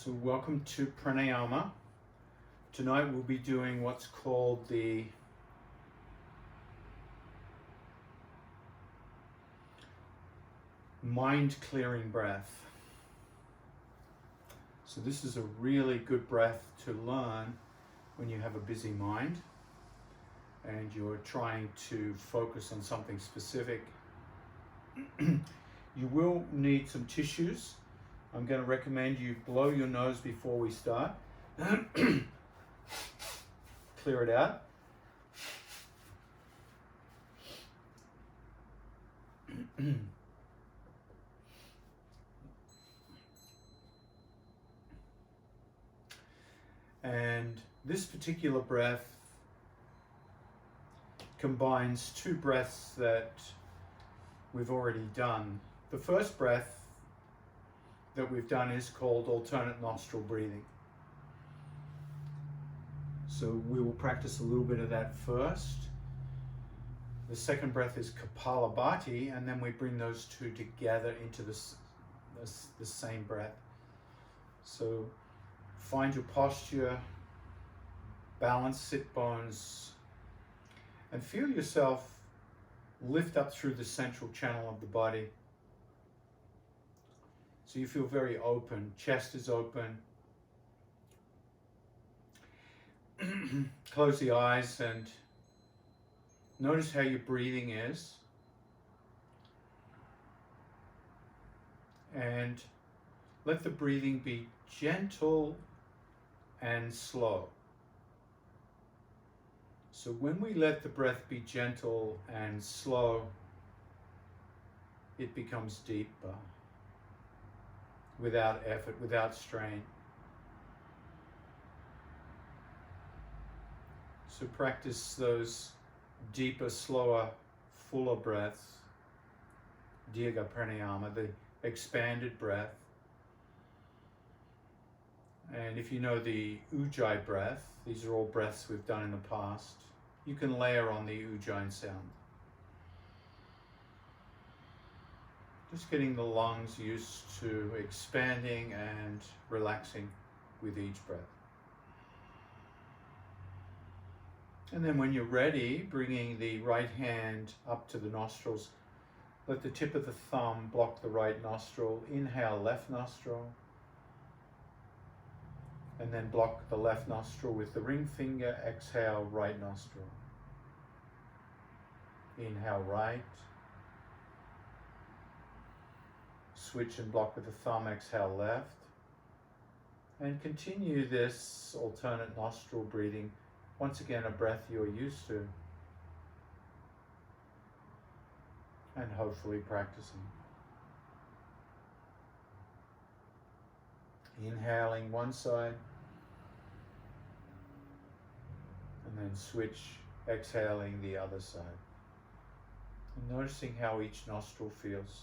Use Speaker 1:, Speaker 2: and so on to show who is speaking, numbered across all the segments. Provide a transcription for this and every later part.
Speaker 1: So welcome to pranayama. Tonight we'll be doing what's called the mind clearing breath. So this is a really good breath to learn when you have a busy mind and you're trying to focus on something specific. You will need some tissues. I'm going to recommend you blow your nose before we start. Clear it out. And this particular breath combines two breaths that we've already done. The first breath that we've done is called alternate nostril breathing. So we will practice a little bit of that first. The second breath is Kapala, Bhati, and then we bring those two together into the same breath. So find your posture, balance sit bones, and feel yourself lift up through the central channel of the body. So you feel very open, chest is open. Close the eyes and notice how your breathing is. And let the breathing be gentle and slow. So when we let the breath be gentle and slow, it becomes deeper, without effort, without strain. So practice those deeper, slower, fuller breaths, Dirgha pranayama, the expanded breath. And if you know the Ujjayi breath, these are all breaths we've done in the past, you can layer on the Ujjayi sound. Just getting the lungs used to expanding and relaxing with each breath. And then when you're ready, bringing the right hand up to the nostrils, let the tip of the thumb block the right nostril. Inhale, left nostril. And then block the left nostril with the ring finger. Exhale, right nostril. Inhale, right. Switch and block with the thumb. Exhale, left. And continue this alternate nostril breathing. Once again, a breath you're used to. And hopefully practicing. Inhaling one side. And then switch, exhaling the other side. And noticing how each nostril feels.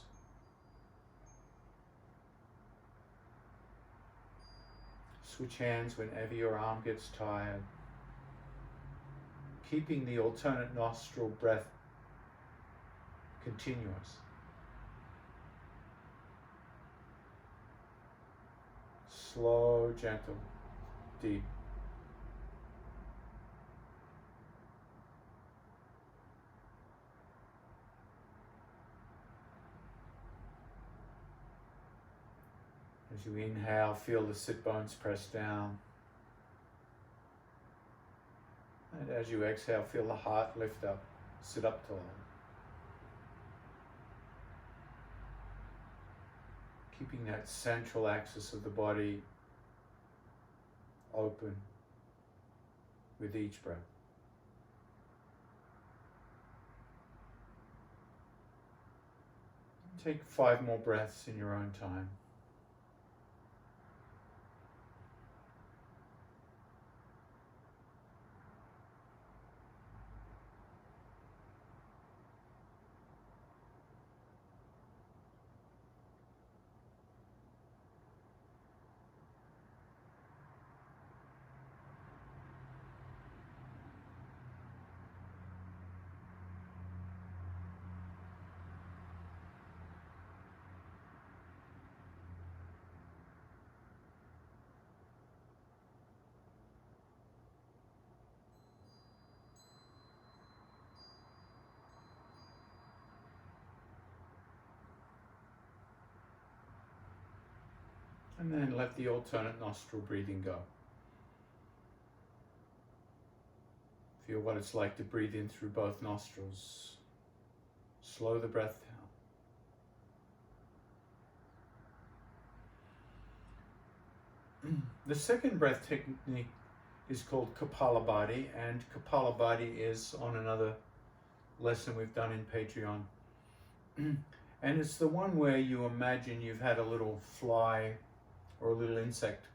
Speaker 1: Switch hands whenever your arm gets tired. Keeping the alternate nostril breath continuous. Slow, gentle, deep. As you inhale, feel the sit bones press down. And as you exhale, feel the heart lift up, sit up tall. Keeping that central axis of the body open with each breath. Take 5 more breaths in your own time. And then let the alternate nostril breathing go. Feel what it's like to breathe in through both nostrils. Slow the breath down. The second breath technique is called Kapala Bhati, and Kapala Bhati is on another lesson we've done in Patreon. And it's the one where you imagine you've had a little fly or a little insect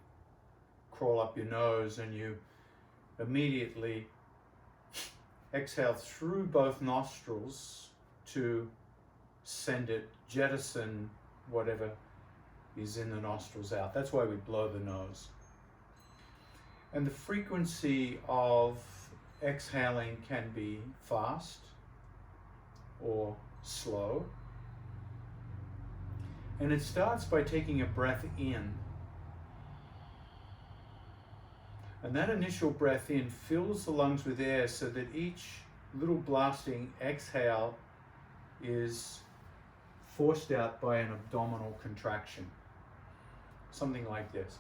Speaker 1: crawl up your nose, and you immediately exhale through both nostrils to send it, jettison whatever is in the nostrils out. That's why we blow the nose. And the frequency of exhaling can be fast or slow. And it starts by taking a breath in. And that initial breath in fills the lungs with air so that each little blasting exhale is forced out by an abdominal contraction. Something like this.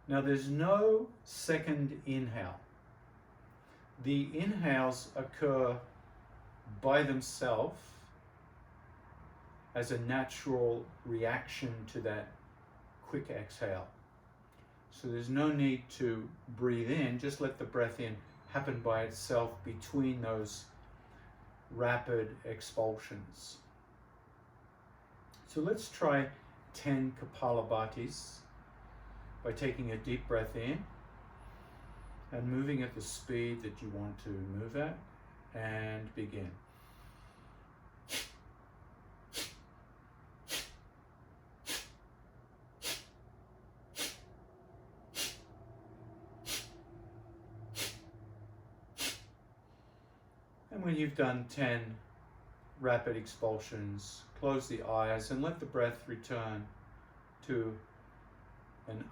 Speaker 1: Now there's no second inhale. The inhales occur by themselves as a natural reaction to that quick exhale. So there's no need to breathe in, just let the breath in happen by itself between those rapid expulsions. So let's try 10 Kapala Bhatis by taking a deep breath in and moving at the speed that you want to move at, and begin. And when you've done 10 rapid expulsions, close the eyes and let the breath return to an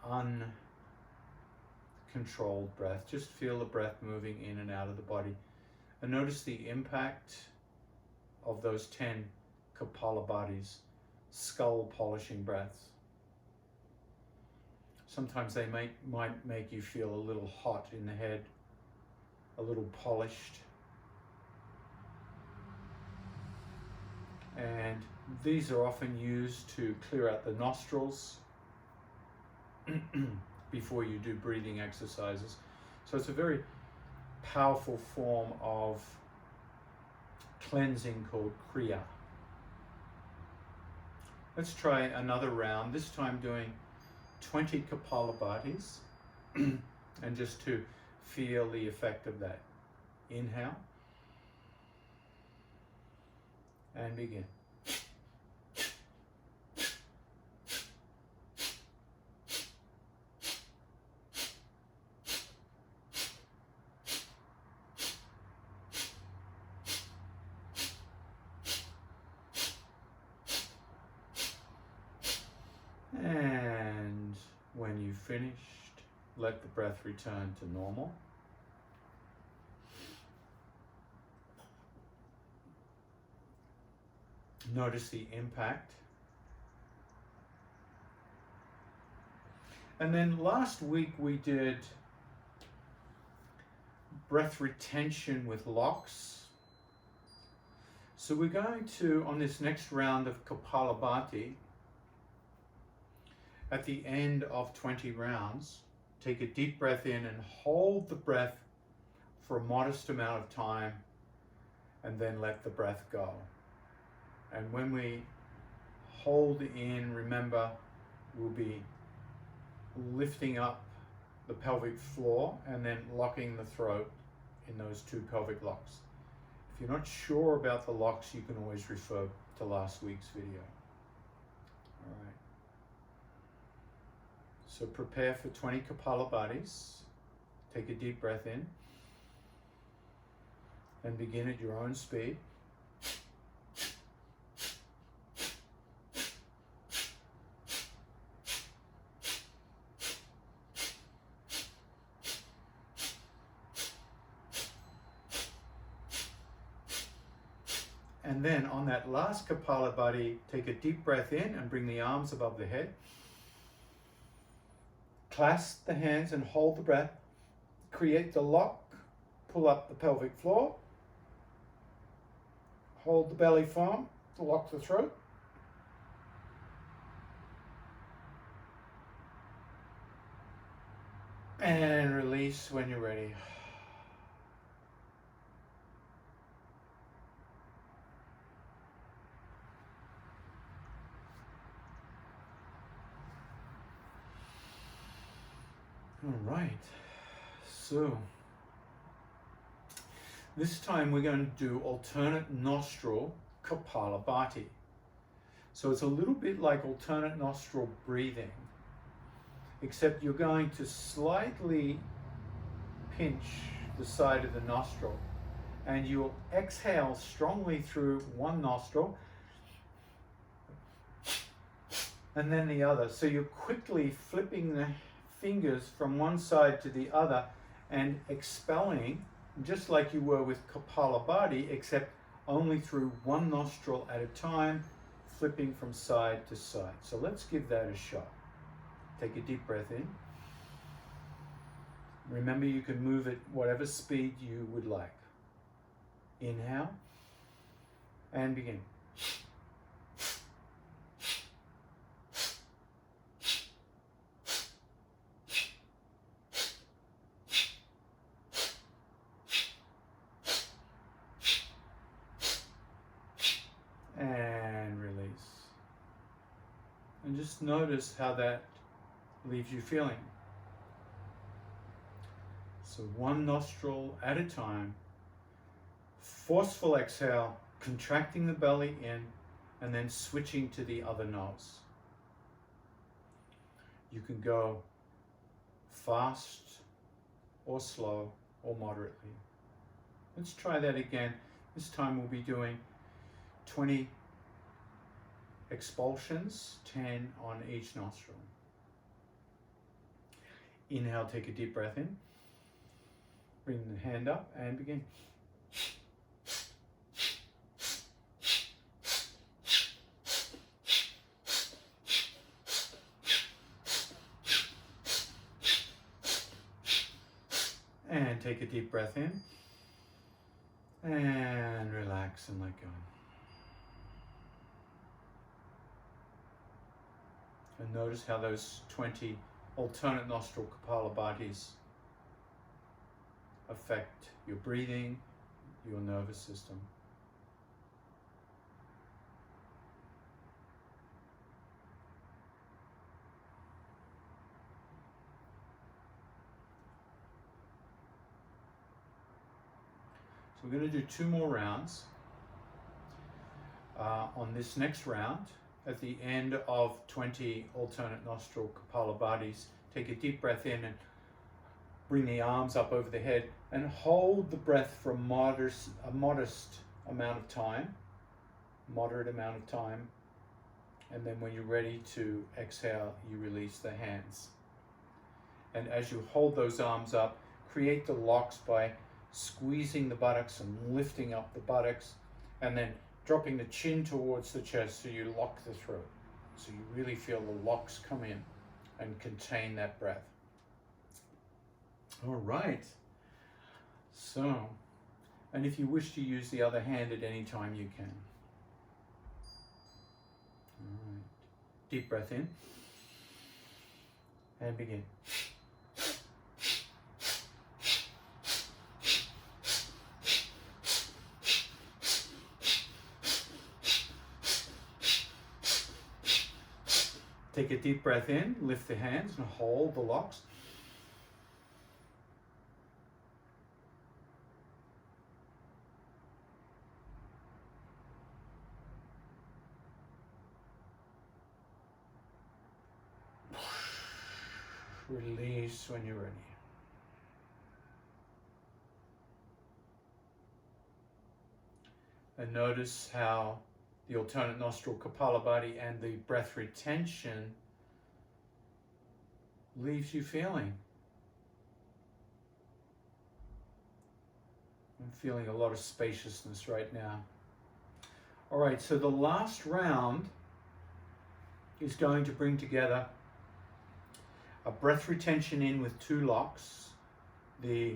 Speaker 1: uncontrolled breath. Just feel the breath moving in and out of the body. And notice the impact of those 10 Kapala Bhatis, skull polishing breaths. Sometimes they might make you feel a little hot in the head, a little polished. And these are often used to clear out the nostrils before you do breathing exercises. So it's a very powerful form of cleansing called Kriya. Let's try another round, this time doing 20 Kapala Bhatis, and just to feel the effect of that. Inhale and begin. And when you've finished, let the breath return to normal. Notice the impact. And then last week we did breath retention with locks. So we're going to, on this next round of Kapala Bhati, at the end of 20 rounds, take a deep breath in and hold the breath for a modest amount of time, and then let the breath go. And when we hold in, remember, we'll be lifting up the pelvic floor and then locking the throat in those two pelvic locks. If you're not sure about the locks, you can always refer to last week's video. All right. So prepare for 20 Kapala Bhatis. Take a deep breath in and begin at your own speed. And then on that last Kapala Bhati, take a deep breath in and bring the arms above the head. Clasp the hands and hold the breath. Create the lock. Pull up the pelvic floor. Hold the belly firm. Lock the throat. And release when you're ready. All right, so this time we're going to do alternate nostril Kapala Bhati. So it's a little bit like alternate nostril breathing, except you're going to slightly pinch the side of the nostril and you'll exhale strongly through one nostril and then the other. So you're quickly flipping the fingers from one side to the other and expelling just like you were with Kapala Bhati, except only through one nostril at a time, flipping from side to side. So let's give that a shot. Take a deep breath in. Remember, you can move at whatever speed you would like. Inhale and begin. And release. And just notice how that leaves you feeling. So one nostril at a time, forceful exhale, contracting the belly in, and then switching to the other nose. You can go fast or slow or moderately. Let's try that again. This time we'll be doing 20 expulsions, 10 on each nostril. Inhale, take a deep breath in. Bring the hand up and begin. And take a deep breath in. And relax and let go. And notice how those 20 alternate nostril Kapala Bhatis affect your breathing, your nervous system. So we're going to do 2 more rounds. On this next round, at the end of 20 alternate nostril Kapala Bhatis, take a deep breath in and bring the arms up over the head and hold the breath for a moderate amount of time, and then when you're ready to exhale, you release the hands. And as you hold those arms up, create the locks by squeezing the buttocks and lifting up the buttocks, and then dropping the chin towards the chest so you lock the throat. So you really feel the locks come in and contain that breath. All right. So, and if you wish to use the other hand at any time, you can. All right. Deep breath in and begin. Take a deep breath in, lift the hands and hold the locks. Release when you're ready. And notice how the alternate nostril Kapala Bhati and the breath retention leaves you feeling. I'm feeling a lot of spaciousness right now. All right, so the last round is going to bring together a breath retention in with 2 locks, the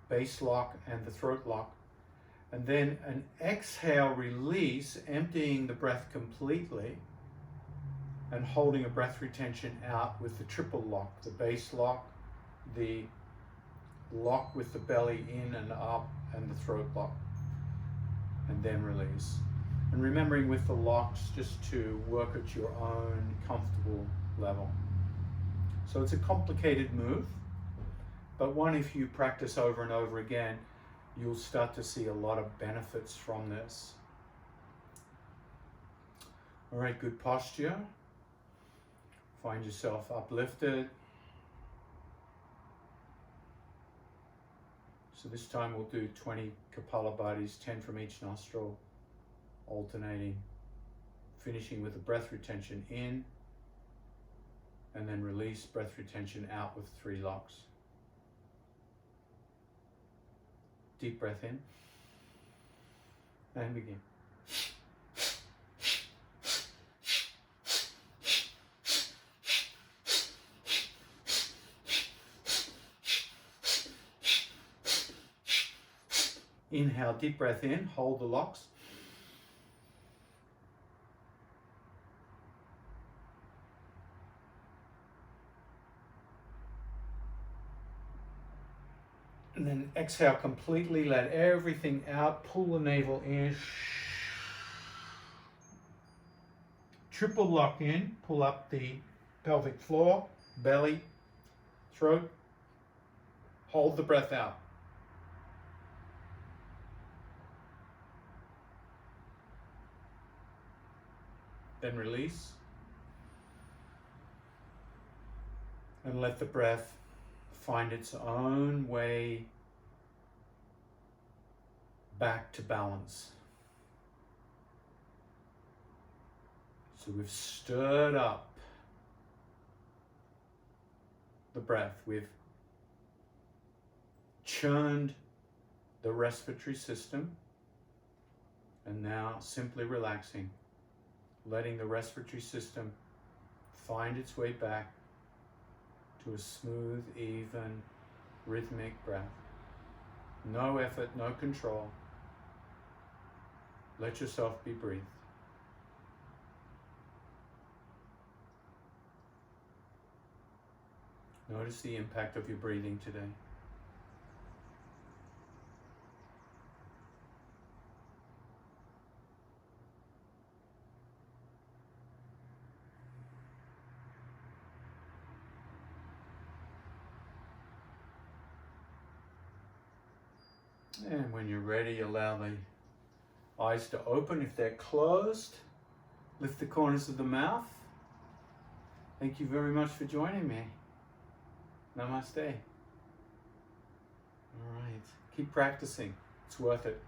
Speaker 1: base lock and the throat lock, and then an exhale release, emptying the breath completely and holding a breath retention out with the triple lock, the base lock, the lock with the belly in and up, and the throat lock, and then release. And remembering with the locks just to work at your own comfortable level. So it's a complicated move, but one if you practice over and over again, you'll start to see a lot of benefits from this. All right, good posture. Find yourself uplifted. So this time we'll do 20 Kapala Bhatis, 10 from each nostril, alternating, finishing with a breath retention in, and then release, breath retention out with 3 locks. Deep breath in, and begin. Inhale, deep breath in, hold the locks. And then exhale completely, let everything out, pull the navel in. Triple lock in, pull up the pelvic floor, belly, throat. Hold the breath out. Then release. And let the breath find its own way back to balance. So we've stirred up the breath. We've churned the respiratory system. And now simply relaxing, letting the respiratory system find its way back to a smooth, even, rhythmic breath. No effort, no control. Let yourself be breathed. Notice the impact of your breathing today. And when you're ready, allow the eyes to open. If they're closed, lift the corners of the mouth. Thank you very much for joining me. Namaste. All right, keep practicing. It's worth it.